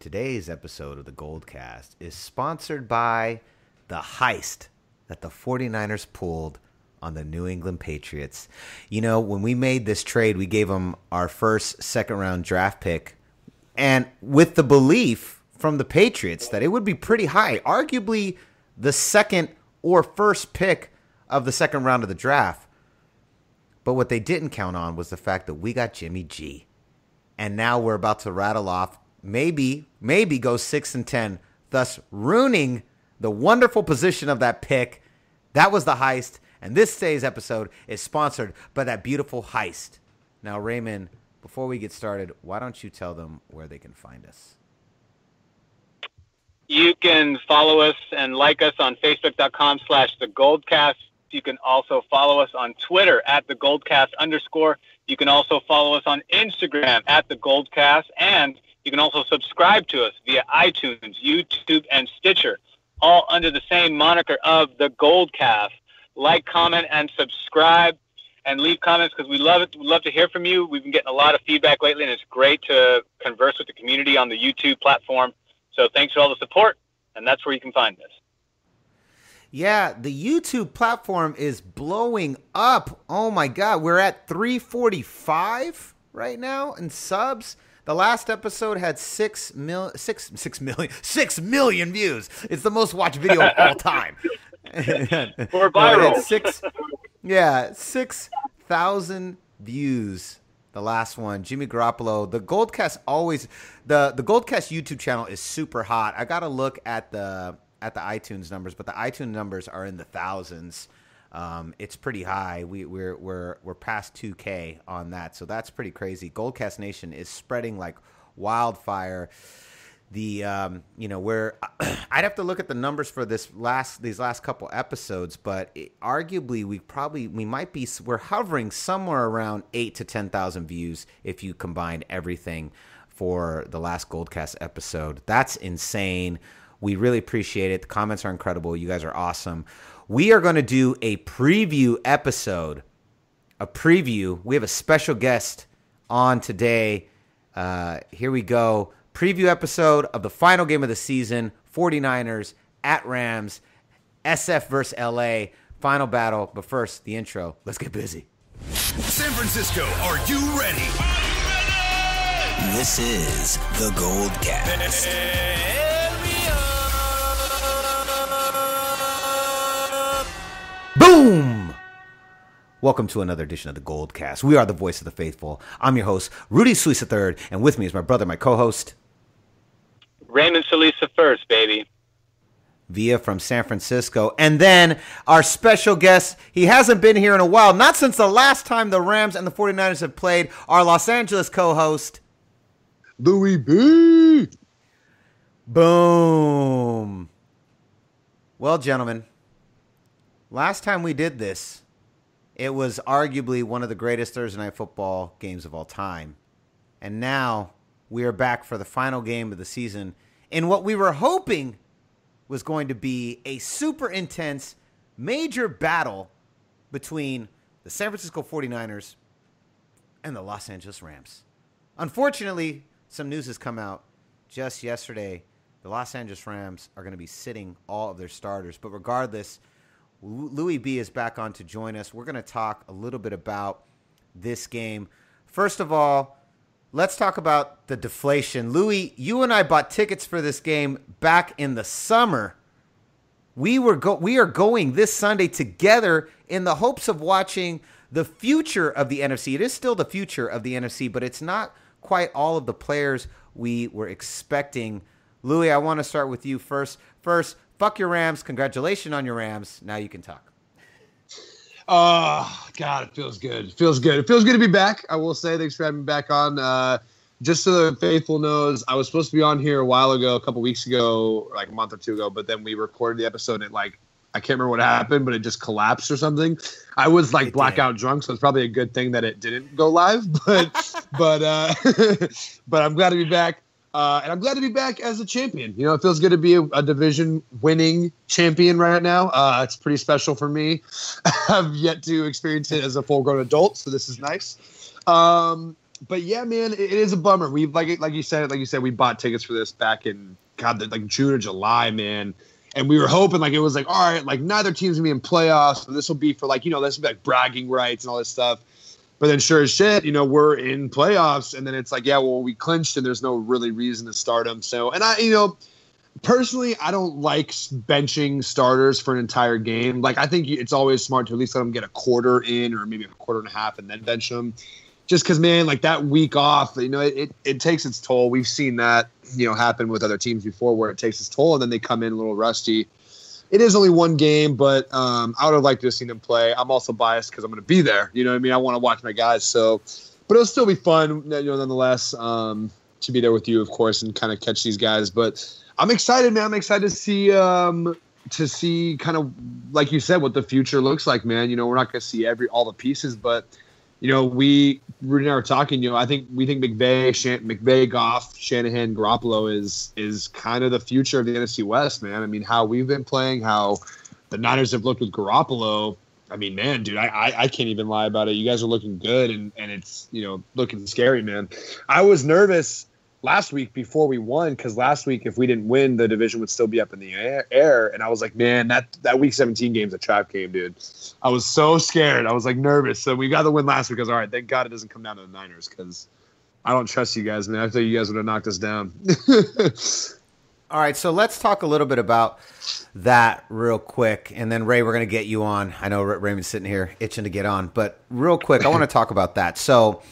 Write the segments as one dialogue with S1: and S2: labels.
S1: Today's episode of the GoldCast is sponsored by the heist that the 49ers pulled on the New England Patriots. You know, when we made this trade, we gave them our first second-round draft pick, and with the belief from the Patriots that it would be pretty high, arguably the second or first pick of the second round of the draft. But what they didn't count on was the fact that we got Jimmy G. And now we're about to rattle off, maybe go 6-10, thus ruining the wonderful position of that pick. That was the heist, and this today's episode is sponsored by that beautiful heist. Now, Raymond, before we get started, why don't you tell them where they can find us?
S2: You can follow us and like us on Facebook.com/TheGoldCast. You can also follow us on Twitter @TheGoldCast_. You can also follow us on Instagram @TheGoldCast, and you can also subscribe to us via iTunes, YouTube, and Stitcher, all under the same moniker of The GoldCast. Like, comment, and subscribe, and leave comments because we love it. We love to hear from you. We've been getting a lot of feedback lately, and it's great to converse with the community on the YouTube platform. So thanks for all the support, and that's where you can find us.
S1: Yeah, the YouTube platform is blowing up. Oh, my God. We're at 345 right now in subs. The last episode had 6 million views. It's the most watched video of all time.
S2: We're viral.
S1: 6,000 views. The last one, Jimmy Garoppolo. The GoldCast always, the GoldCast YouTube channel is super hot. I got to look at the iTunes numbers, but the iTunes numbers are in the thousands. It's pretty high. We're past 2K on that, so that's pretty crazy. GoldCast Nation is spreading like wildfire. I'd have to look at the numbers for these last couple episodes, but arguably we're hovering somewhere around 8,000 to 10,000 views if you combine everything for the last GoldCast episode. That's insane. We really appreciate it. The comments are incredible. You guys are awesome. We are going to do a preview episode. We have a special guest on today. Here we go. Preview episode of the final game of the season, 49ers at Rams, SF versus LA, final battle. But first, the intro. Let's get busy.
S3: San Francisco, are you ready? Are you ready? This is the GoldCast.
S1: Boom! Welcome to another edition of the GoldCast. We are the voice of the faithful. I'm your host, Rudy Solis III, and with me is my brother, my co-host,
S2: Raymond Solis first, baby.
S1: Via from San Francisco. And then our special guest, he hasn't been here in a while, not since the last time the Rams and the 49ers have played, our Los Angeles co-host,
S4: Lewie B.
S1: Boom. Well, gentlemen, last time we did this, it was arguably one of the greatest Thursday Night Football games of all time. And now we are back for the final game of the season in what we were hoping was going to be a super intense, major battle between the San Francisco 49ers and the Los Angeles Rams. Unfortunately, some news has come out just yesterday. The Los Angeles Rams are going to be sitting all of their starters. But regardless, Lewie B is back on to join us. We're going to talk a little bit about this game. First of all, let's talk about the deflation. Lewie, you and I bought tickets for this game back in the summer. We are going this Sunday together in the hopes of watching the future of the NFC. It is still the future of the NFC, but it's not quite all of the players we were expecting. Lewie, I want to start with you first. Fuck your Rams. Congratulations on your Rams. Now you can talk.
S4: Oh, God, it feels good. It feels good to be back. I will say thanks for having me back on. Just so the faithful knows, I was supposed to be on here a while ago, a couple weeks ago, like a month or two ago, but then we recorded the episode and I can't remember what happened, but it just collapsed or something. I was blackout drunk, so it's probably a good thing that it didn't go live, but I'm glad to be back. And I'm glad to be back as a champion. You know, it feels good to be a division-winning champion right now. It's pretty special for me. I've yet to experience it as a full-grown adult, so this is nice. But yeah, man, it is a bummer. We like you said, we bought tickets for this back in June or July, man. And we were hoping it was all right, neither team's gonna be in playoffs, but this will be for this will be bragging rights and all this stuff. But then sure as shit, we're in playoffs, and then it's we clinched and there's no really reason to start them. So, and personally, I don't like benching starters for an entire game. I think it's always smart to at least let them get a quarter in or maybe a quarter and a half and then bench them. Just because, man, that week off, it takes its toll. We've seen that, happen with other teams before where it takes its toll and then they come in a little rusty. It is only one game, but I would have liked to have seen them play. I'm also biased because I'm going to be there. You know what I mean? I want to watch my guys. So, but it'll still be fun, nonetheless, to be there with you, of course, and kind of catch these guys. But I'm excited, man. I'm excited to see kind of, like you said, what the future looks like, man. We're not going to see all the pieces, but Rudy and I were talking, we think McVay, Goff, Shanahan, Garoppolo is kind of the future of the NFC West, man. I mean, how we've been playing, how the Niners have looked with Garoppolo. I mean, man, dude, I can't even lie about it. You guys are looking good, and it's, looking scary, man. I was nervous last week before we won, because last week, if we didn't win, the division would still be up in the air. And I was like, man, that week 17 game's a trap game, dude. I was so scared. I was nervous. So we got the win last week. Because, all right, thank God it doesn't come down to the Niners, because I don't trust you guys, man. I thought you guys would have knocked us down.
S1: All right, so let's talk a little bit about that real quick. And then, Ray, we're going to get you on. I know Raymond's sitting here itching to get on. But real quick, I want to talk about that. So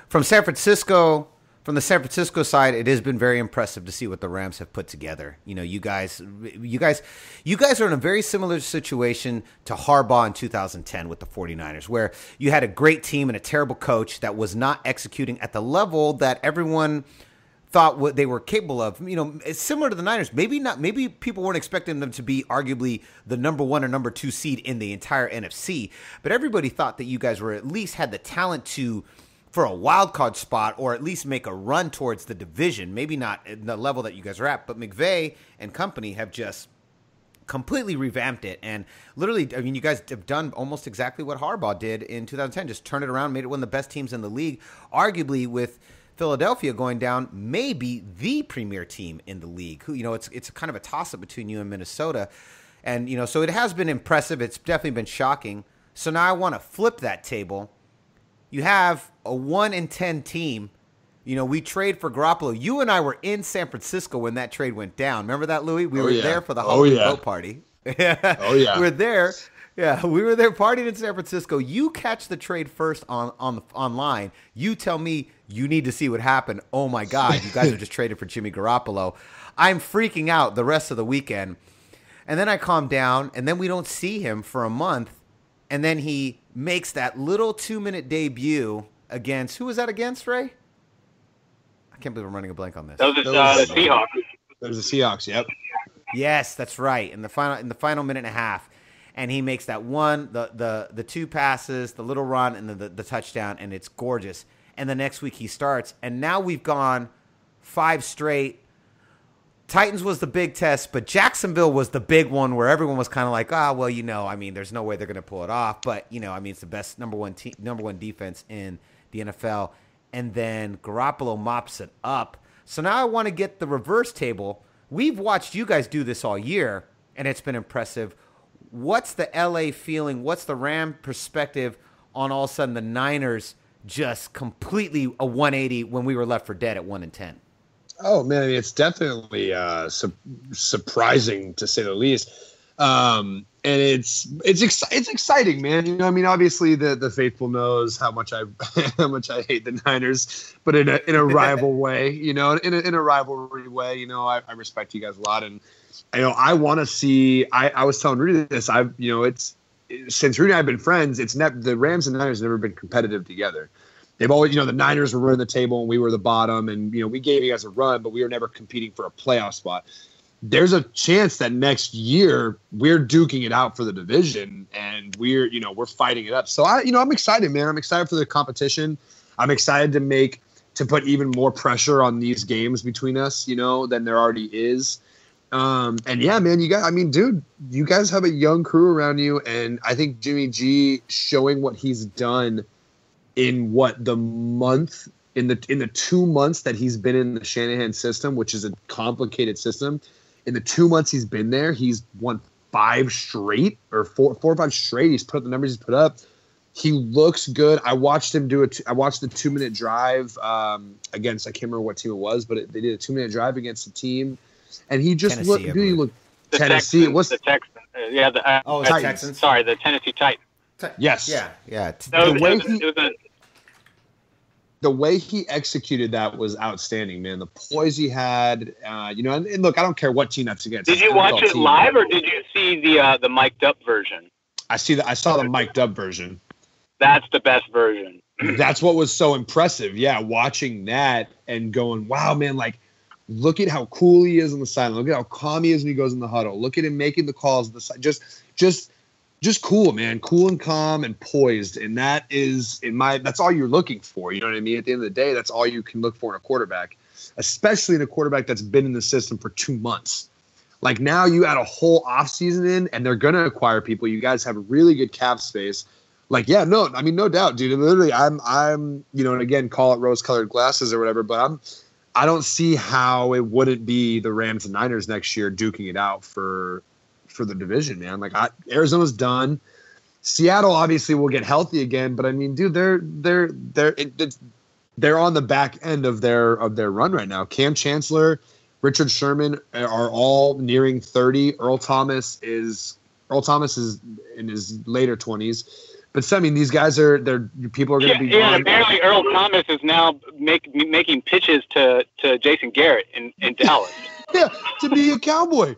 S1: from the San Francisco side, it has been very impressive to see what the Rams have put together. You guys are in a very similar situation to Harbaugh in 2010 with the 49ers, where you had a great team and a terrible coach that was not executing at the level that everyone thought what they were capable of. It's similar to the Niners. Maybe people weren't expecting them to be arguably the number 1 or number 2 seed in the entire NFC, but everybody thought that you guys were at least had the talent for a wild card spot, or at least make a run towards the division. Maybe not at the level that you guys are at, but McVay and company have just completely revamped it. And literally, I mean, you guys have done almost exactly what Harbaugh did in 2010. Just turned it around, made it one of the best teams in the league, arguably with Philadelphia going down, maybe the premier team in the league. Who, it's kind of a toss-up between you and Minnesota. And, so it has been impressive. It's definitely been shocking. So now I want to flip that table. You have a 1-10 team. We trade for Garoppolo. You and I were in San Francisco when that trade went down. Remember that, Louis? We were there for the Halloween boat party.
S4: Oh, yeah.
S1: We were there. Yeah, we were there partying in San Francisco. You catch the trade first online. You tell me you need to see what happened. Oh, my God. You guys are just traded for Jimmy Garoppolo. I'm freaking out the rest of the weekend. And then I calm down, and then we don't see him for a month. And then he makes that little 2-minute debut against, who was that against, Ray? I can't believe I'm running a blank on this.
S2: That was the Seahawks.
S4: That was the Seahawks, yep.
S1: Yes, that's right. In the final minute and a half. And he makes that one, the 2 passes, the little run, and the touchdown, and it's gorgeous. And the next week he starts. And now we've gone 5 straight. Titans was the big test, but Jacksonville was the big one where everyone was kind of like, there's no way they're going to pull it off. But, it's the best number one defense in the NFL. And then Garoppolo mops it up. So now I want to get the reverse table. We've watched you guys do this all year, and it's been impressive. What's the LA feeling? What's the Ram perspective on all of a sudden the Niners just completely a 180 when we were left for dead at 1-10?
S4: Oh man, it's definitely surprising to say the least, and it's exciting, man. Obviously the faithful knows how much I hate the Niners, but in a rival way, in a rivalry way. I respect you guys a lot, and I want to see. I was telling Rudy this. It's since Rudy and I have been friends. The Rams and Niners have never been competitive together. They've always, the Niners were running the table and we were the bottom, and we gave you guys a run, but we were never competing for a playoff spot. There's a chance that next year we're duking it out for the division, and we're fighting it up. So I'm excited, man. I'm excited for the competition. I'm excited to put even more pressure on these games between us, than there already is. And yeah, man, you guys have a young crew around you, and I think Jimmy G showing what he's done in the month in the 2 months that he's been in the Shanahan system, which is a complicated system, in the 2 months he's been there, he's won 5 straight or 4 or 5 straight. He's put up the numbers he's put up. He looks good. I watched him do I watched the 2-minute drive against, I can't remember what team it was, but they did a 2-minute drive against the team, and he just looked. Dude, he looked.
S2: The
S4: Tennessee.
S2: Texans,
S4: What's
S2: the Texans? Yeah, the
S1: Texans.
S2: Sorry, the Tennessee Titans.
S4: Yes.
S1: Yeah.
S4: The way he executed that was outstanding, man. The poise he had, and look, I don't care what team that's against.
S2: Did you watch it live, or did you see the mic'd up version?
S4: I saw the mic'd up version.
S2: That's the best version.
S4: That's what was so impressive. Yeah, watching that and going, wow, man, like, look at how cool he is on the sideline. Look at how calm he is when he goes in the huddle. Look at him making the calls. Just cool, man. Cool and calm and poised. And that is, that's all you're looking for. You know what I mean? At the end of the day, that's all you can look for in a quarterback, especially in a quarterback that's been in the system for 2 months. Like, now you add a whole offseason in, and they're going to acquire people. You guys have really good cap space. Like, yeah, no doubt, dude. Literally, I'm, and again, call it rose-colored glasses or whatever, but I don't see how it wouldn't be the Rams and Niners next year duking it out for the division, man. Like, Arizona's done. Seattle obviously will get healthy again, but I mean, dude, they're on the back end of their run right now. Cam Chancellor, Richard Sherman are all nearing 30. Earl Thomas is in his later 20s. But I mean, these guys people are going to be.
S2: Yeah, apparently Earl Thomas is now making pitches to Jason Garrett in Dallas.
S4: Yeah, to be a Cowboy.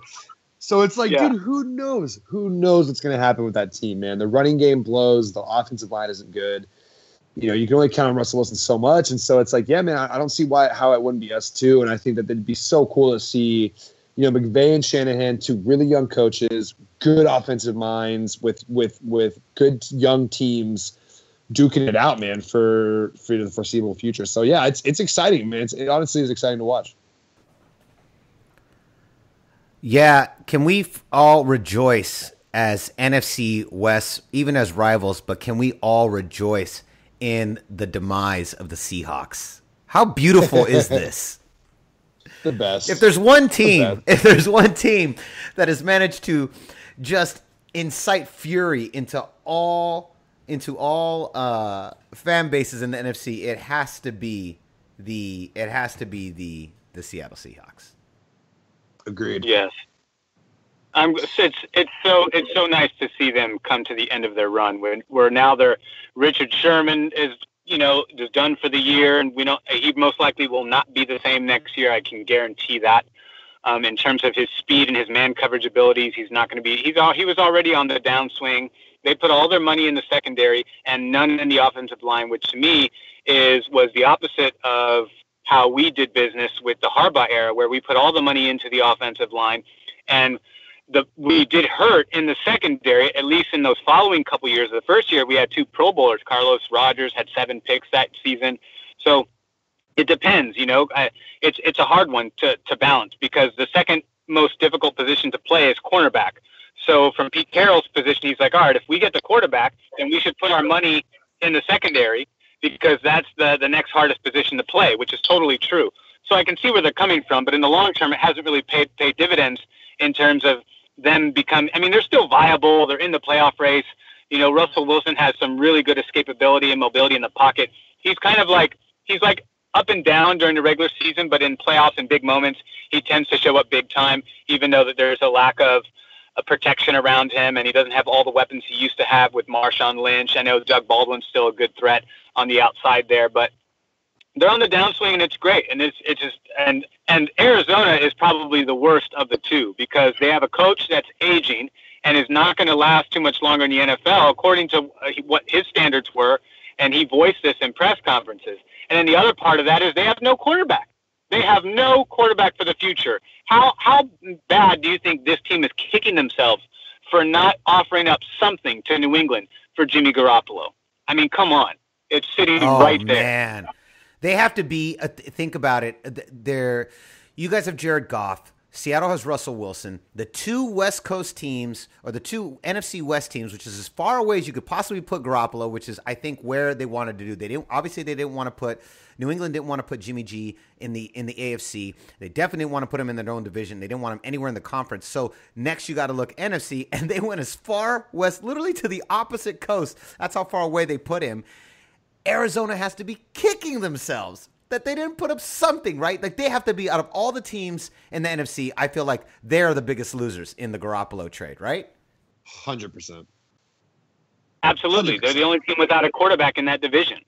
S4: So it's like, dude, who knows? Who knows what's going to happen with that team, man? The running game blows. The offensive line isn't good. You can only count on Russell Wilson so much. And so it's like, yeah, man, I don't see how it wouldn't be us too. And I think that it'd be so cool to see, McVay and Shanahan, 2 really young coaches, good offensive minds with good young teams duking it out, man, for the foreseeable future. So yeah, it's exciting, man. It honestly is exciting to watch.
S1: Yeah, can we all rejoice as NFC West, even as rivals, but can we all rejoice in the demise of the Seahawks? How beautiful is this?
S4: The best.
S1: If there's one team that has managed to just incite fury into all fan bases in the NFC, it has to be the Seattle Seahawks.
S4: Agreed.
S2: Yes. It's so nice to see them come to the end of their run where now Richard Sherman is done for the year, and he most likely will not be the same next year. I can guarantee that. In terms of his speed and his man coverage abilities, he's not going to be. He was already on the downswing. They put all their money in the secondary and none in the offensive line, which to me was the opposite of how we did business with the Harbaugh era, where we put all the money into the offensive line, and we did hurt in the secondary, at least in those following couple years. The first year, we had 2 Pro Bowlers. Carlos Rogers had 7 picks that season. So it depends, it's a hard one to balance, because the second most difficult position to play is cornerback. So from Pete Carroll's position, he's like, all right, if we get the quarterback, then we should put our money in the secondary, because that's the next hardest position to play, which is totally true. So I can see where they're coming from, but in the long term, it hasn't really paid dividends in terms of them they're still viable. They're in the playoff race. Russell Wilson has some really good escapability and mobility in the pocket. He's like up and down during the regular season, but in playoffs and big moments, he tends to show up big time, even though that there's a lack of protection around him, and he doesn't have all the weapons he used to have with Marshawn Lynch. I know Doug Baldwin's still a good threat on the outside there, but they're on the downswing, and it's great. And it's just and Arizona is probably the worst of the two, because they have a coach that's aging and is not going to last too much longer in the NFL, according to what his standards were, and he voiced this in press conferences. And then the other part of that is they have no quarterback. They have no quarterback for the future. How bad do you think this team is kicking themselves for not offering up something to New England for Jimmy Garoppolo? I mean, come on. It's sitting right there.
S1: Man. They have to be, think about it. You guys have Jared Goff, Seattle has Russell Wilson. The two West Coast teams, or the two NFC West teams, which is as far away as you could possibly put Garoppolo, which is, I think, where they wanted to do. They didn't want to put New England didn't want to put Jimmy G in the AFC. They definitely didn't want to put him in their own division. They didn't want him anywhere in the conference. So next you got to look NFC, and they went as far west, literally to the opposite coast. That's how far away they put him. Arizona has to be kicking themselves that they didn't put up something, right? Like, they have to be, out of all the teams in the NFC, I feel like they're the biggest losers in the Garoppolo trade, right?
S4: 100%.
S2: Absolutely. 100%. They're the only team without a quarterback in that division.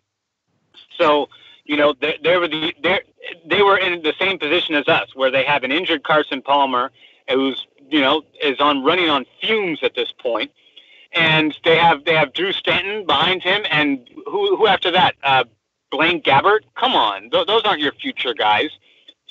S2: So, you know, they were in the same position as us, where they have an injured Carson Palmer, who's, you know, is running on fumes at this point. And they have Drew Stanton behind him, and who after that? Blaine Gabbert? Come on. Those aren't your future guys.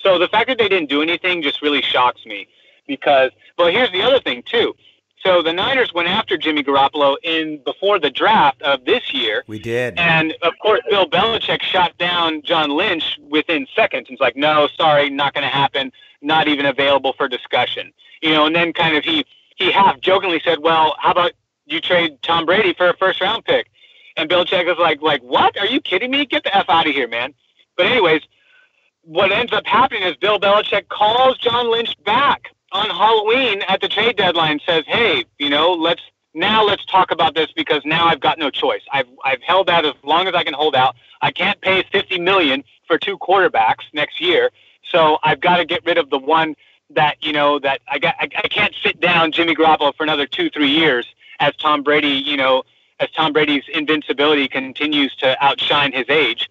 S2: So the fact that they didn't do anything just really shocks me, because, well, here's the other thing too. So the Niners went after Jimmy Garoppolo before the draft of this year.
S1: We did.
S2: And of course, Bill Belichick shot down John Lynch within seconds. It's like, no, sorry, not going to happen. Not even available for discussion. You know, and then kind of he half jokingly said, well, how about you trade Tom Brady for a first round pick? And Belichick was like, what? Are you kidding me? Get the F out of here, man. But anyways, what ends up happening is Bill Belichick calls John Lynch back on Halloween at the trade deadline and says, hey, you know, let's talk about this, because now I've got no choice. I've held out as long as I can hold out. I can't pay $50 million for two quarterbacks next year. So I've got to get rid of the one that, you know, that I can't sit down Jimmy Garoppolo for another 2-3 years as Tom Brady, you know, as Tom Brady's invincibility continues to outshine his age.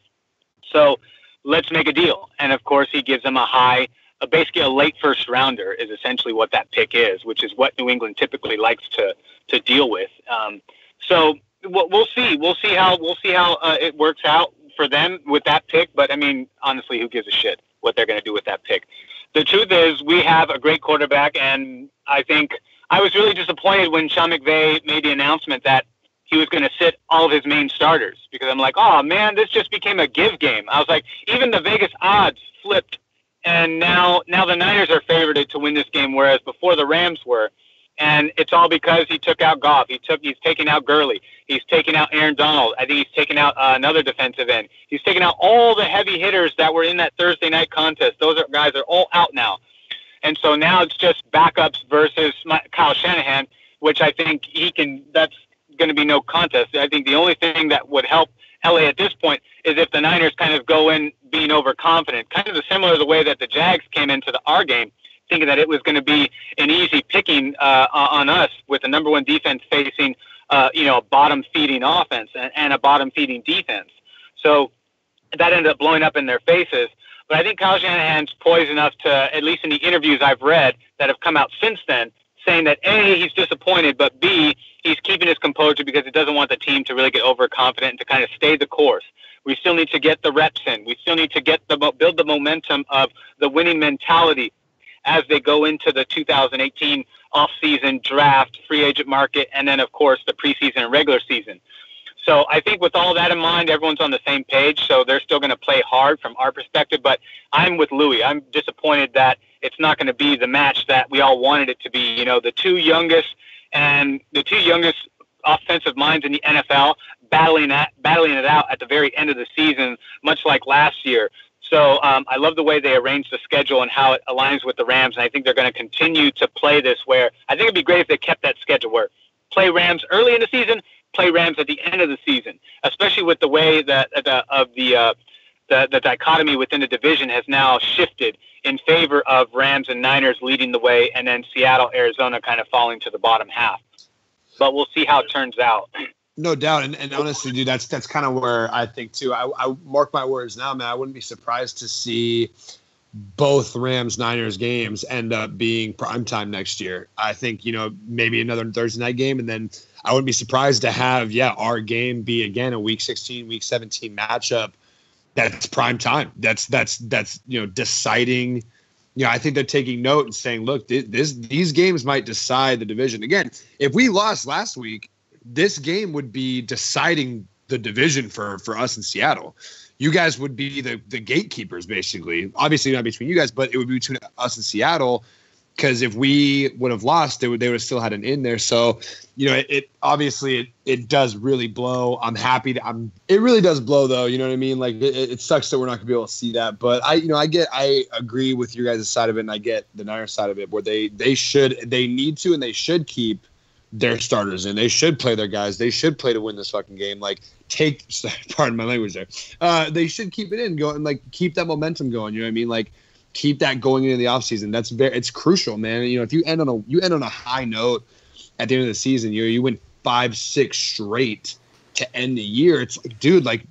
S2: So let's make a deal. And of course, he gives him basically a late first rounder is essentially what that pick is, which is what New England typically likes to deal with. So we'll see. We'll see how it works out for them with that pick. But I mean, honestly, who gives a shit what they're going to do with that pick? The truth is, we have a great quarterback, and I think I was really disappointed when Sean McVay made the announcement that he was going to sit all of his main starters, because I'm like, oh man, this just became a give game. I was like, even the Vegas odds flipped, and now the Niners are favored to win this game, whereas before the Rams were. And it's all because he took out Goff. He's taken out Gurley. He's taken out Aaron Donald. I think he's taken out another defensive end. He's taken out all the heavy hitters that were in that Thursday night contest. Those guys are all out now. And so now it's just backups versus Kyle Shanahan, which I think that's going to be no contest. I think the only thing that would help LA at this point is if the Niners kind of go in being overconfident, kind of similar to the way that the Jags came into our game, thinking that it was going to be an easy picking on us with the number one defense facing, a bottom-feeding offense and a bottom-feeding defense. So that ended up blowing up in their faces. But I think Kyle Shanahan's poised enough to, at least in the interviews I've read that have come out since then, saying that A, he's disappointed, but B, he's keeping his composure because he doesn't want the team to really get overconfident and to kind of stay the course. We still need to get the reps in. We still need to build the momentum of the winning mentality as they go into the 2018 off-season draft, free agent market, and then, of course, the preseason and regular season. So I think with all that in mind, everyone's on the same page, so they're still going to play hard from our perspective. But I'm with Louis. I'm disappointed that it's not going to be the match that we all wanted it to be. You know, the two youngest offensive minds in the NFL battling it out at the very end of the season, much like last year. So I love the way they arranged the schedule and how it aligns with the Rams, and I think they're going to continue to play this where I think it'd be great if they kept that schedule where play Rams early in the season, play Rams at the end of the season, especially with the way that the dichotomy within the division has now shifted in favor of Rams and Niners leading the way, and then Seattle, Arizona kind of falling to the bottom half. But we'll see how it turns out.
S4: No doubt. And honestly, dude, that's kind of where I think, too. I mark my words now, man. I wouldn't be surprised to see both Rams-Niners games end up being primetime next year. I think, maybe another Thursday night game. And then I wouldn't be surprised to have, our game be, again, a Week 16, Week 17 matchup that's primetime. That's deciding. I think they're taking note and saying, look, these games might decide the division. Again, if we lost last week, this game would be deciding the division for us in Seattle. You guys would be the gatekeepers, basically. Obviously not between you guys, but it would be between us and Seattle. Because if we would have lost, they would have still had an in there. So, it obviously it does really blow. I'm happy that it really does blow though. You know what I mean? Like it sucks that we're not gonna be able to see that. But I agree with your guys' side of it, and I get the Niners side of it, where they need to, and they should keep their starters in. They should play their guys. They should play to win this fucking game. Like pardon my language there. They should keep it in, go and like keep that momentum going. You know what I mean? Like, keep that going into the offseason. It's crucial, man. If you end on a high note at the end of the season, you win 5-6 straight to end the year. It's like, dude, like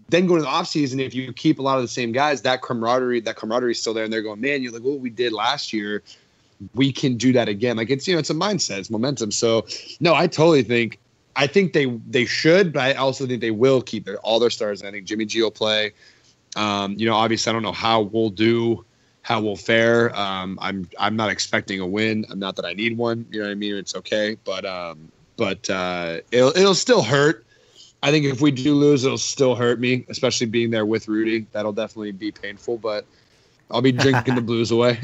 S4: then go to the offseason. If you keep a lot of the same guys, that camaraderie is still there, and they're going, man, you're like, what we did last year, we can do that again. Like it's it's a mindset, it's momentum. So no, I think they should, but I also think they will keep all their stars. I think Jimmy G will play. Obviously I don't know how we'll fare. I'm not expecting a win. I'm not that I need one. You know what I mean? It's okay, but it'll still hurt. I think if we do lose, it'll still hurt me, especially being there with Rudy. That'll definitely be painful, but I'll be drinking the blues away.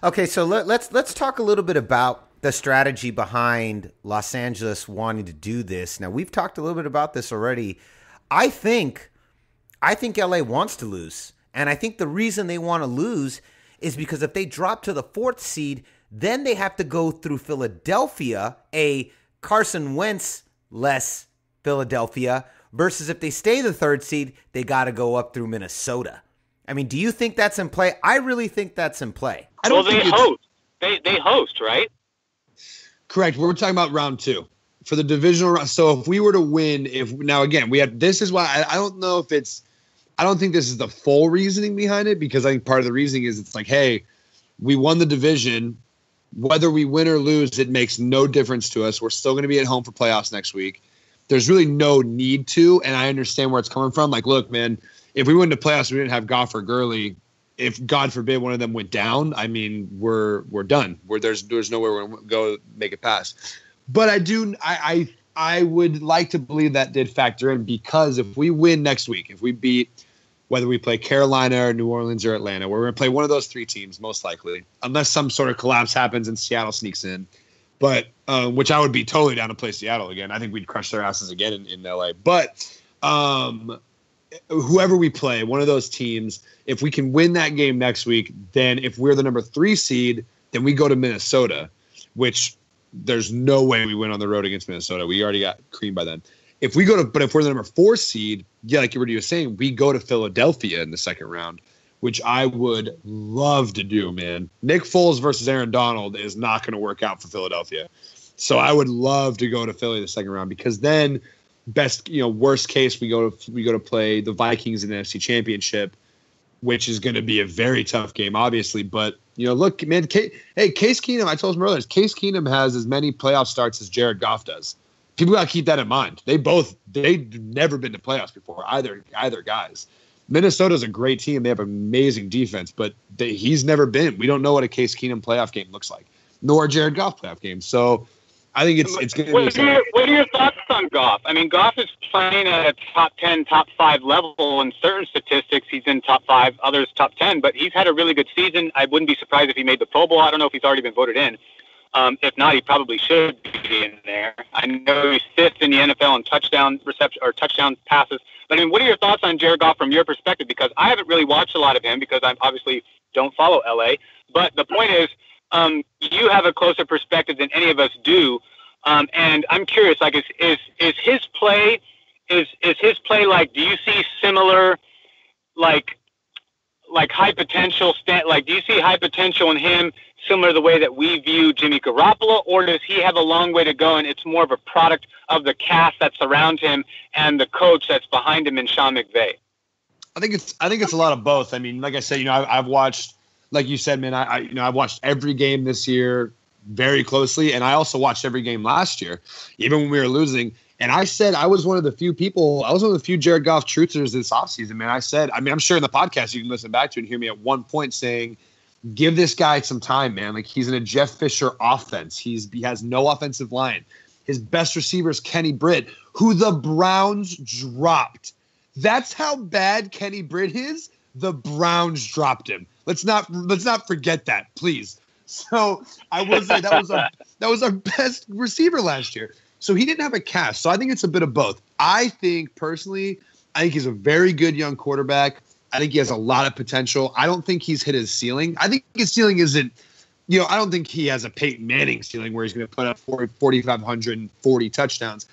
S1: Okay, so let's talk a little bit about the strategy behind Los Angeles wanting to do this. Now, we've talked a little bit about this already. I think LA wants to lose. And I think the reason they want to lose is because if they drop to the 4th seed, then they have to go through Philadelphia, a Carson Wentz-less Philadelphia, versus if they stay the 3rd seed, they got to go up through Minnesota. I mean, do you think that's in play? I really think that's in play.
S2: They host. They host, right?
S4: Correct. We're talking about round 2 for the divisional round. So if we were to win, this is why I don't know if it's. I don't think this is the full reasoning behind it, because I think part of the reasoning is it's like, hey, we won the division. Whether we win or lose, it makes no difference to us. We're still going to be at home for playoffs next week. There's really no need to, and I understand where it's coming from. Like, look, man, if we went to playoffs, we didn't have Goff or Gurley. If, God forbid, one of them went down, I mean, we're done. There's nowhere we're going to go make it past. But I would like to believe that did factor in, because if we win next week, if we beat, whether we play Carolina or New Orleans or Atlanta, we're going to play one of those 3 teams, most likely, unless some sort of collapse happens and Seattle sneaks in. But which I would be totally down to play Seattle again. I think we'd crush their asses again in LA. But whoever we play, one of those teams, if we can win that game next week, then if we're the number 3 seed, then we go to Minnesota, which there's no way we win on the road against Minnesota. We already got creamed by them. If we're the number 4 seed, like Rudy was saying, we go to Philadelphia in the 2nd round, which I would love to do, man. Nick Foles versus Aaron Donald is not going to work out for Philadelphia. So I would love to go to Philly in the 2nd round, because then worst case, we go to play the Vikings in the NFC Championship, which is going to be a very tough game, obviously. But, look, man, Case Keenum, I told him earlier, Case Keenum has as many playoff starts as Jared Goff does. People got to keep that in mind. They've never been to playoffs before, either guys. Minnesota's a great team. They have amazing defense, but he's never been. We don't know what a Case Keenum playoff game looks like, nor a Jared Goff playoff game. So I think it's going to be.
S2: What are your thoughts on Goff? I mean, Goff is playing at a top 10, top 5 level. In certain statistics, he's in top 5, others top 10, but he's had a really good season. I wouldn't be surprised if he made the Pro Bowl. I don't know if he's already been voted in. If not, he probably should be in there. I know he's 5th in the NFL in touchdown reception or touchdown passes. But I mean, what are your thoughts on Jared Goff from your perspective? Because I haven't really watched a lot of him, because I obviously don't follow LA. But the point is, you have a closer perspective than any of us do. And I'm curious, like, is his play like? Do you see similar, like high potential? Like, do you see high potential in him, similar to the way that we view Jimmy Garoppolo, or does he have a long way to go, and it's more of a product of the cast that's around him and the coach that's behind him in Sean McVay?
S4: I think it's a lot of both. I mean, like I said, I've watched, like you said, man, I've watched every game this year very closely, and I also watched every game last year, even when we were losing. And I said I was one of the few Jared Goff truthers this offseason, man. I'm sure in the podcast you can listen back to and hear me at one point saying, give this guy some time, man. Like, he's in a Jeff Fisher offense. He has no offensive line. His best receiver is Kenny Britt, who the Browns dropped. That's how bad Kenny Britt is. The Browns dropped him. Let's not forget that, please. So I will say that was our best receiver last year. So he didn't have a cast. So I think it's a bit of both. I think he's a very good young quarterback. I think he has a lot of potential. I don't think he's hit his ceiling. I think his ceiling isn't, I don't think he has a Peyton Manning ceiling where he's going to put up 4,540 touchdowns.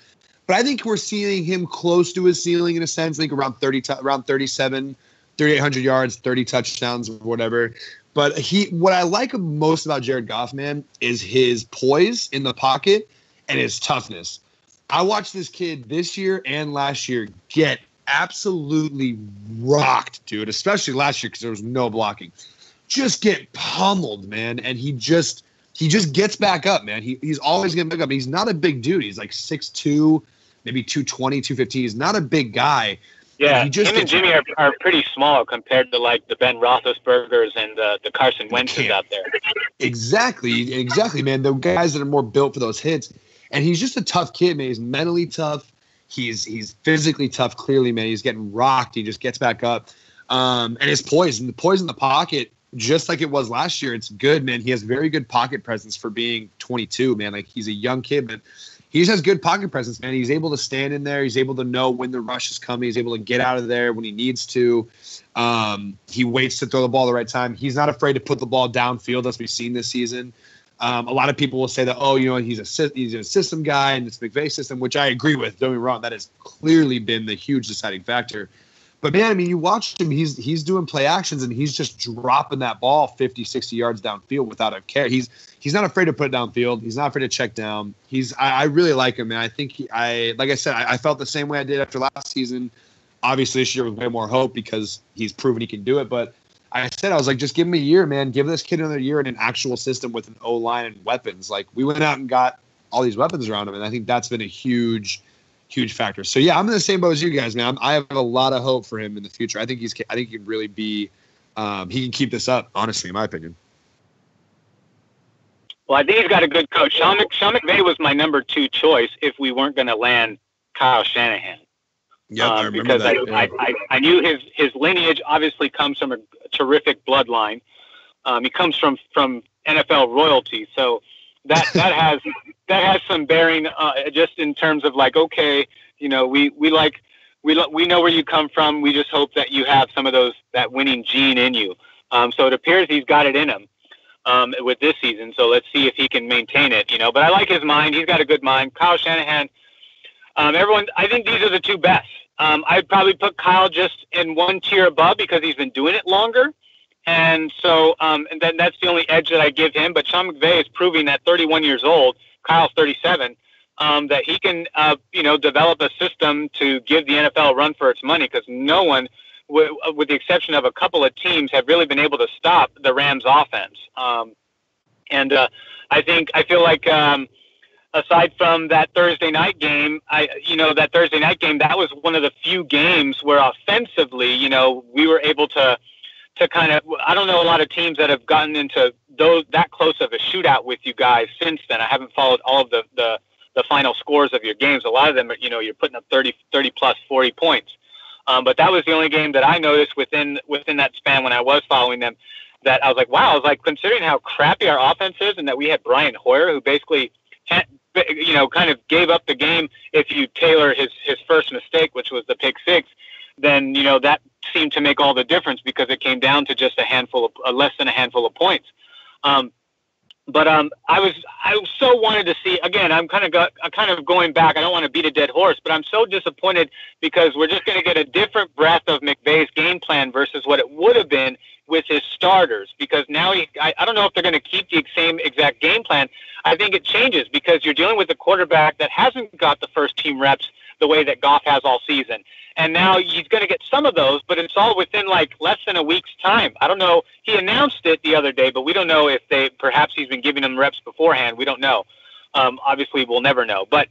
S4: But I think we're seeing him close to his ceiling in a sense. I think around 3,800 yards, 30 touchdowns, or whatever. But what I like most about Jared Goff, man, is his poise in the pocket and his toughness. I watched this kid this year and last year get absolutely rocked, dude, especially last year because there was no blocking. Just get pummeled, man, and he just gets back up, man. He's always getting back up. He's not a big dude. He's like 6'2", maybe 220, 215. He's not a big guy.
S2: Yeah, him and Jimmy are pretty small compared to like the Ben Roethlisbergers and the Carson Wentz's out there.
S4: Exactly, man. The guys that are more built for those hits. And he's just a tough kid, man. He's mentally tough. He's physically tough, clearly, man. He's getting rocked. He just gets back up. And his poise in the pocket, just like it was last year, it's good, man. He has very good pocket presence for being 22, man. Like, he's a young kid, but he just has good pocket presence, man. He's able to stand in there. He's able to know when the rush is coming. He's able to get out of there when he needs to. He waits to throw the ball at the right time. He's not afraid to put the ball downfield, as we've seen this season. A lot of people will say that, he's a system guy in this McVay system, which I agree with. Don't get me wrong. That has clearly been the huge deciding factor. But, man, I mean, you watch him. He's doing play actions, and he's just dropping that ball 50, 60 yards downfield without a care. He's not afraid to put it downfield. He's not afraid to check down. I really like him, man. I think like I said, I felt the same way I did after last season. Obviously, this year with way more hope because he's proven he can do it. But I was like, just give him a year, man. Give this kid another year in an actual system with an O-line and weapons. Like, we went out and got all these weapons around him, and I think that's been a huge factor. So, yeah, I'm in the same boat as you guys, man. I have a lot of hope for him in the future. I think he can really be he can keep this up, honestly, in my opinion.
S2: Well, I think he's got a good coach. Sean McVay was my number 2 choice if we weren't going to land Kyle Shanahan.
S4: Yeah, I remember
S2: because
S4: that.
S2: I knew his lineage obviously comes from a terrific bloodline. He comes from NFL royalty, so that has some bearing just in terms of like, okay, we know where you come from. We just hope that you have some of that winning gene in you. So it appears he's got it in him with this season. So let's see if he can maintain it. But I like his mind. He's got a good mind. Kyle Shanahan. I think these are the 2 best. I'd probably put Kyle just in one tier above because he's been doing it longer. And so, and then that's the only edge that I give him. But Sean McVay is proving at 31 years old, Kyle's 37, that he can, develop a system to give the NFL a run for its money because no one, with the exception of a couple of teams, have really been able to stop the Rams offense. I feel like, aside from that Thursday night game, that was one of the few games where offensively, we were able to kind of, I don't know a lot of teams that have gotten into that close of a shootout with you guys since then. I haven't followed all of the final scores of your games. A lot of them, you're putting up 30 plus 40 points. But that was the only game that I noticed within that span when I was following them that I was like, wow, I was like, considering how crappy our offense is and that we had Brian Hoyer, who basically kind of gave up the game if you tailor his first mistake, which was the pick 6, then, that seemed to make all the difference because it came down to just less than a handful of points. But I so wanted to see, again, I'm kind of going back. I don't want to beat a dead horse, but I'm so disappointed because we're just going to get a different breath of McVay's game plan versus what it would have been with his starters, because now I don't know if they're going to keep the same exact game plan. I think it changes because you're dealing with a quarterback that hasn't got the first team reps the way that Goff has all season. And now he's going to get some of those, but it's all within like less than a week's time. I don't know. He announced it the other day, but we don't know if perhaps he's been giving them reps beforehand. We don't know. Obviously we'll never know, but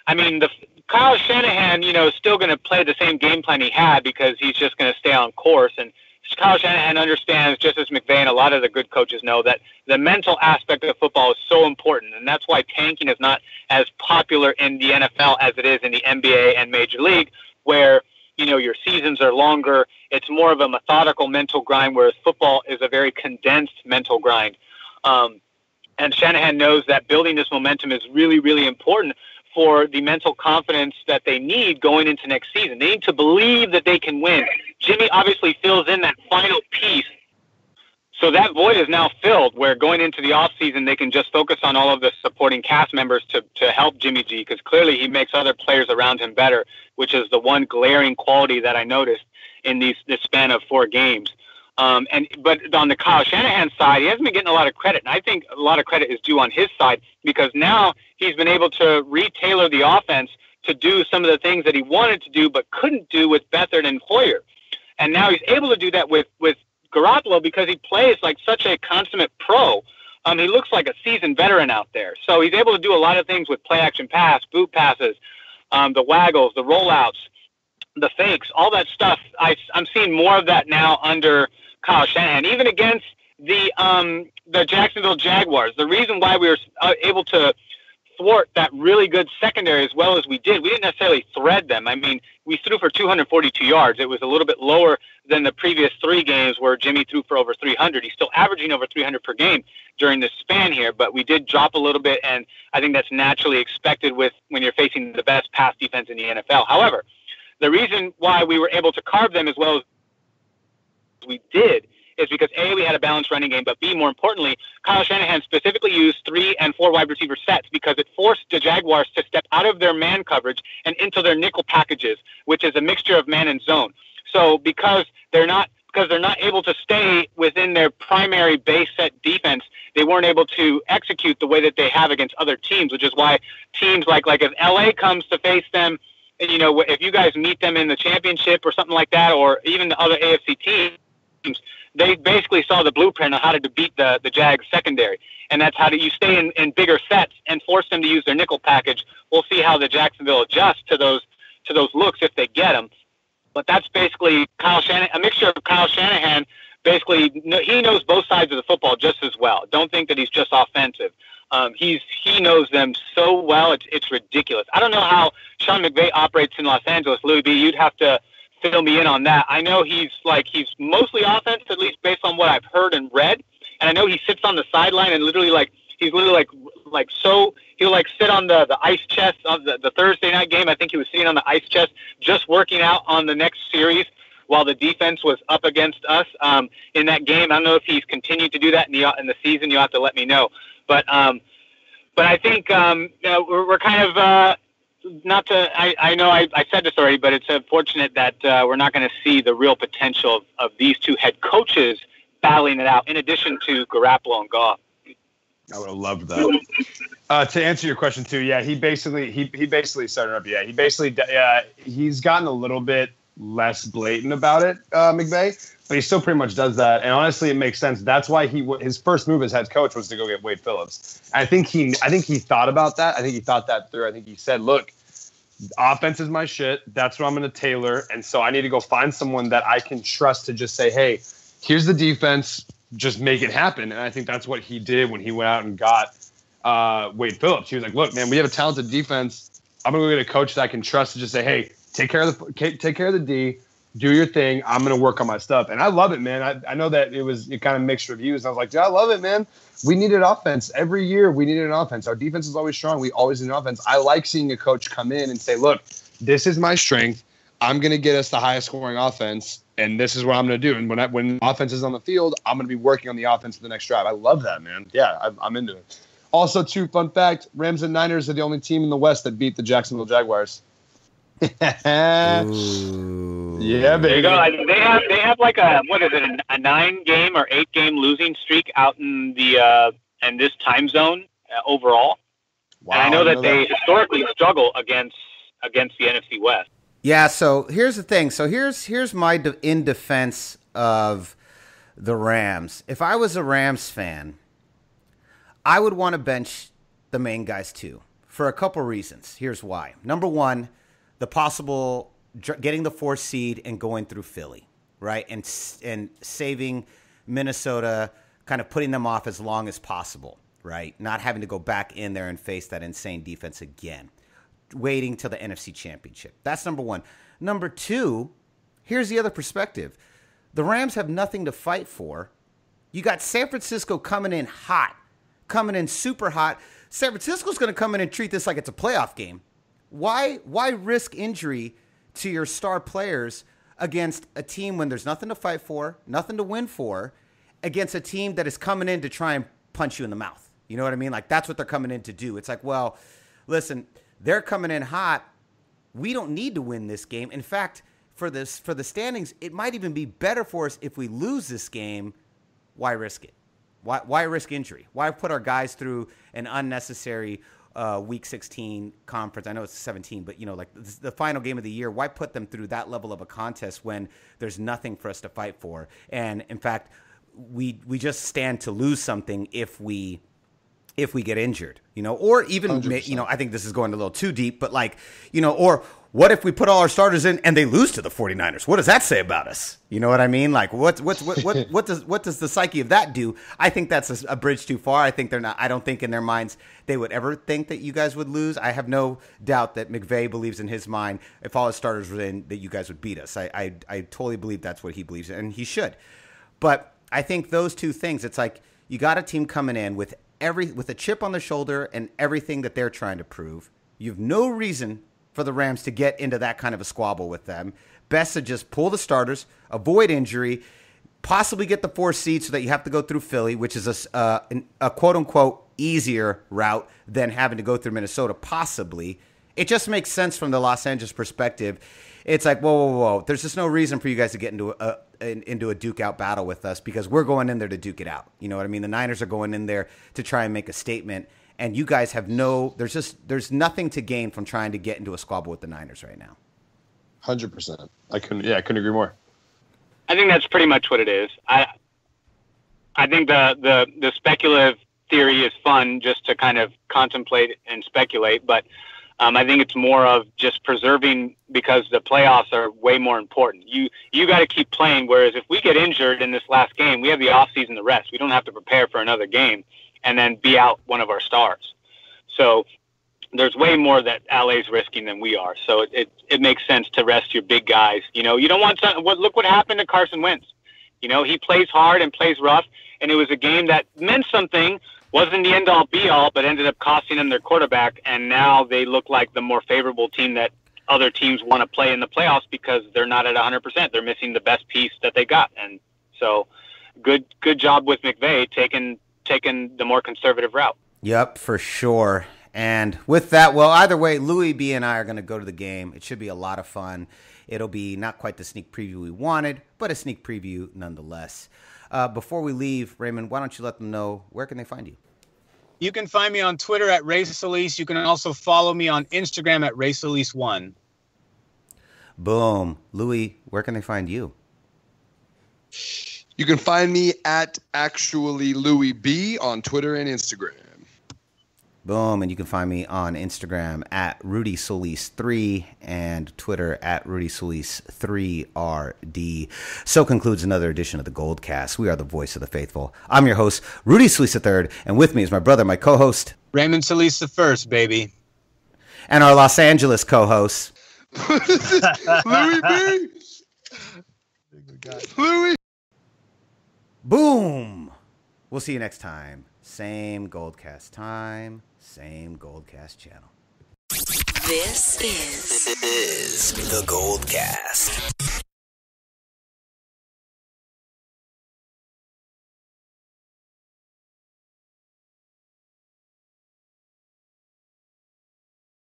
S2: I mean, Kyle Shanahan, is still going to play the same game plan he had because he's just going to stay on course. And Kyle Shanahan understands, just as McVay and a lot of the good coaches know, that the mental aspect of football is so important, and that's why tanking is not as popular in the NFL as it is in the NBA and Major League, where your seasons are longer. It's more of a methodical mental grind, whereas football is a very condensed mental grind. And Shanahan knows that building this momentum is really, really important for the mental confidence that they need going into next season. They need to believe that they can win. Jimmy obviously fills in that final piece. So that void is now filled, where going into the offseason, they can just focus on all of the supporting cast members to help Jimmy G, because clearly he makes other players around him better, which is the one glaring quality that I noticed in this span of 4 games. But on the Kyle Shanahan side, he hasn't been getting a lot of credit. And I think a lot of credit is due on his side, because now he's been able to retailor the offense to do some of the things that he wanted to do but couldn't do with Beathard and Hoyer. And now he's able to do that with Garoppolo, because he plays like such a consummate pro. He looks like a seasoned veteran out there. So he's able to do a lot of things with play action pass, boot passes, the waggles, the rollouts, the fakes, all that stuff. I'm seeing more of that now under Kyle Shanahan, even against the Jacksonville Jaguars. The reason why we were able to thwart that really good secondary as well as we didn't necessarily thread them. I mean, we threw for 242 yards. It was a little bit lower than the previous 3 games where Jimmy threw for over 300. He's still averaging over 300 per game during this span here, but we did drop a little bit, and I think that's naturally expected when you're facing the best pass defense in the NFL. However, the reason why we were able to carve them as well as we did is because A, we had a balanced running game, but B, more importantly, Kyle Shanahan specifically used 3 and 4 wide receiver sets, because it forced the Jaguars to step out of their man coverage and into their nickel packages, which is a mixture of man and zone. So because they're not able to stay within their primary base set defense, they weren't able to execute the way that they have against other teams, which is why teams like if LA comes to face them, if you guys meet them in the championship or something like that, or even the other AFC teams, they basically saw the blueprint on how to beat the Jags secondary. And that's how you stay in bigger sets and force them to use their nickel package. We'll see how the Jacksonville adjusts to those looks if they get them. But that's basically a mixture of Kyle Shanahan. Basically, he knows both sides of the football just as well. Don't think that he's just offensive. He knows them so well, it's ridiculous. I don't know how Sean McVay operates in Los Angeles. Lewie B, you'd have to fill me in on that. I know he's mostly offense, at least based on what I've heard and read. And I know he sits on the sideline and he'll sit on the ice chest of the Thursday night game. I think he was sitting on the ice chest just working out on the next series while the defense was up against us in that game. I don't know if he's continued to do that in the season. You'll have to let me know. But I think we're kind of I know I said this already, but it's unfortunate that we're not going to see the real potential of these 2 head coaches battling it out, in addition to Garoppolo and Goff.
S4: I would have loved that. To answer your question too, yeah, he basically started up. Yeah, he's gotten a little bit less blatant about it, McVay, but he still pretty much does that. And honestly, it makes sense. That's why his first move as head coach was to go get Wade Phillips. I think he thought about that. I think he thought that through. I think he said, look, offense is my shit. That's what I'm going to tailor. And so I need to go find someone that I can trust to just say, hey, here's the defense. Just make it happen. And I think that's what he did when he went out and got Wade Phillips. He was like, look, man, we have a talented defense. I'm going to go get a coach that I can trust to just say, hey, take care of the D, do your thing. I'm going to work on my stuff. And I love it, man. I know that it kind of mixed reviews. I was like, dude, I love it, man. We needed offense. Every year we needed an offense. Our defense is always strong. We always need an offense. I like seeing a coach come in and say, look, this is my strength. I'm going to get us the highest scoring offense, and this is what I'm going to do. And when offense is on the field, I'm going to be working on the offense for the next drive. I love that, man. Yeah, I'm into it. Also, too, fun fact, Rams and Niners are the only team in the West that beat the Jacksonville Jaguars. Yeah, baby.
S2: There you go. They have like a 9-game or 8-game losing streak out in this time zone overall. Wow, and I know that they historically struggle against the NFC West.
S1: Yeah, so here's the thing. So here's my in defense of the Rams. If I was a Rams fan, I would want to bench the main guys too, for a couple reasons. Here's why. Number one, the possible getting the 4th seed and going through Philly, right? And saving Minnesota, kind of putting them off as long as possible, right? Not having to go back in there and face that insane defense again. waiting till the NFC Championship. That's number one. Number two, here's the other perspective. The Rams have nothing to fight for. You got San Francisco coming in hot, coming in super hot. San Francisco's going to come in and treat this like it's a playoff game. Why risk injury to your star players against a team when there's nothing to fight for, nothing to win for, against a team that is coming in to try and punch you in the mouth? You know what I mean? Like, that's what they're coming in to do. It's like, well, listen, they're coming in hot. We don't need to win this game. In fact, for the standings, it might even be better for us if we lose this game. Why risk it? Why risk injury? Why put our guys through an unnecessary Week 16 conference? I know it's 17, but, you know, like the final game of the year, why put them through that level of a contest when there's nothing for us to fight for? And, in fact, we just stand to lose something if we get injured, you know, or even, 100%. You know, I think this is going a little too deep, but like, you know, or what if we put all our starters in and they lose to the 49ers? What does that say about us? You know what I mean? Like what does the psyche of that do? I think that's a bridge too far. I don't think in their minds they would ever think that you guys would lose. I have no doubt that McVay believes in his mind, if all his starters were in, that you guys would beat us. I totally believe that's what he believes in, and he should. But I think those two things, it's like you got a team coming in with a chip on the shoulder and everything that they're trying to prove. You have no reason for the Rams to get into that kind of a squabble with them. Best to just pull the starters, avoid injury, possibly get the 4th seed so that you have to go through Philly, which is a quote-unquote easier route than having to go through Minnesota, possibly. It just makes sense from the Los Angeles perspective. It's like, whoa. There's just no reason for you guys to get into a duke-out battle with us because we're going in there to duke it out. You know what I mean? The Niners are going in there to try and make a statement, and you guys have there's nothing to gain from trying to get into a squabble with the Niners right now.
S4: 100%. I couldn't agree more.
S2: I think that's pretty much what it is. I think the speculative theory is fun just to kind of contemplate and speculate, but I think it's more of just preserving because the playoffs are way more important. You got to keep playing, whereas if we get injured in this last game, we have the offseason to rest. We don't have to prepare for another game and then be out one of our stars. So there's way more that LA's risking than we are. So it makes sense to rest your big guys. You know, you don't want to look what happened to Carson Wentz. You know, he plays hard and plays rough, and it was a game that meant something. Wasn't the end-all, be-all, but ended up costing them their quarterback, and now they look like the more favorable team that other teams want to play in the playoffs because they're not at 100%. They're missing the best piece that they got. And so good job with McVay taking the more conservative route.
S1: Yep, for sure. And with that, well, either way, Lewie B and I are going to go to the game. It should be a lot of fun. It'll be not quite the sneak preview we wanted, but a sneak preview nonetheless. Before we leave, Raymond, why don't you let them know where can they find you?
S5: You can find me on Twitter at Ray Solis. You can also follow me on Instagram at Ray Solis1.
S1: Boom. Lewie, where can they find you?
S6: You can find me at actually Lewie B on Twitter and Instagram.
S1: Boom. And you can find me on Instagram at Rudy Solis 3 and Twitter at Rudy Solis 3RD. So concludes another edition of the GoldCast. We are the voice of the faithful. I'm your host, Rudy Solis III, and with me is my brother, my co-host,
S5: Raymond Solis I, baby.
S1: And our Los Angeles co-host,
S6: Lewie B. Lewie.
S1: Boom. We'll see you next time. Same GoldCast time, same GoldCast channel.
S3: This is the GoldCast.